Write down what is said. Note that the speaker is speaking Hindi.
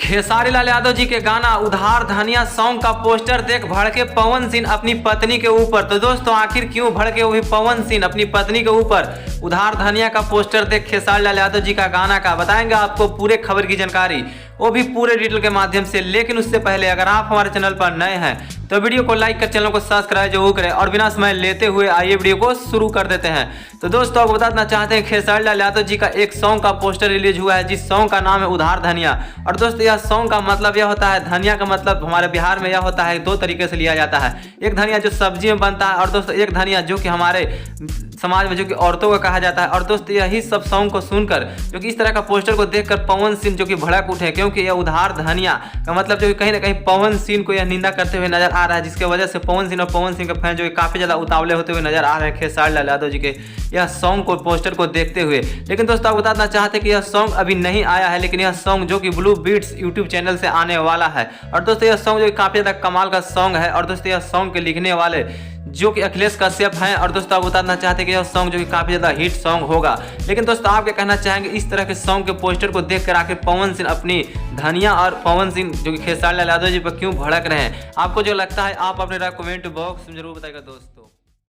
खेसारी लाल यादव जी के गाना उधार धनिया सॉन्ग का पोस्टर देख भड़के पवन सिंह अपनी पत्नी के ऊपर। तो दोस्तों आखिर क्यों भड़के हुए पवन सिंह अपनी पत्नी के ऊपर? उधार धनिया का पोस्टर देख खेसारी लाल यादव जी का गाना का बताएंगे आपको पूरे खबर की जानकारी, वो भी पूरे डिटेल के माध्यम से। लेकिन उससे पहले अगर आप हमारे चैनल पर नए हैं तो वीडियो को लाइक कर चैनल को सब्सक्राइब जरूर करें और बिना समय लेते हुए आइए वीडियो को शुरू कर देते हैं। तो दोस्तों आपको बताना चाहते हैं खेसारी लाल यादव जी का एक सॉन्ग का पोस्टर रिलीज हुआ है जिस सॉन्ग का नाम है उधार धनिया। और दोस्तों यह सॉन्ग का मतलब यह होता है, धनिया का मतलब हमारे बिहार में यह होता है दो तरीके से लिया जाता है। एक धनिया जो सब्जी में बनता है और दोस्तों एक धनिया जो कि हमारे समाज में जो कि औरतों को कहा जाता है। और दोस्तों यही सब सॉन्ग को सुनकर जो कि इस तरह का पोस्टर को देखकर पवन सिंह जो कि भड़क उठे, क्योंकि यह उधार धनिया का मतलब जो कि कहीं ना कहीं पवन सिंह को यह निंदा करते हुए नजर आ रहा है, जिसके वजह से पवन सिंह और पवन सिंह के फैन जो कि काफी ज्यादा उतावले होते हुए नजर आ रहे हैं खेसारी लाल यादव जी के यह सॉन्ग को पोस्टर को देखते हुए। लेकिन दोस्तों आप बताना चाहते हैं कि यह सॉन्ग अभी नहीं आया है, लेकिन यह सॉन्ग जो कि ब्लू बीट्स यूट्यूब चैनल से आने वाला है। और दोस्तों यह सॉन्ग जो कि काफी ज्यादा कमाल का सॉन्ग है। और दोस्तों यह सॉन्ग के लिखने वाले जो कि अखिलेश कश्यप हैं। और दोस्तों आप बताना चाहते हैं कि यह सॉन्ग जो कि काफी ज्यादा हिट सॉन्ग होगा। लेकिन दोस्तों आप क्या कहना चाहेंगे इस तरह के सॉन्ग के पोस्टर को देखकर आखिर पवन सिंह अपनी धनिया और पवन सिंह जो कि खेसारी लाल यादव जी पर क्यों भड़क रहे हैं? आपको जो लगता है आप अपने राय कमेंट बॉक्स में जरूर बताइएगा दोस्तों।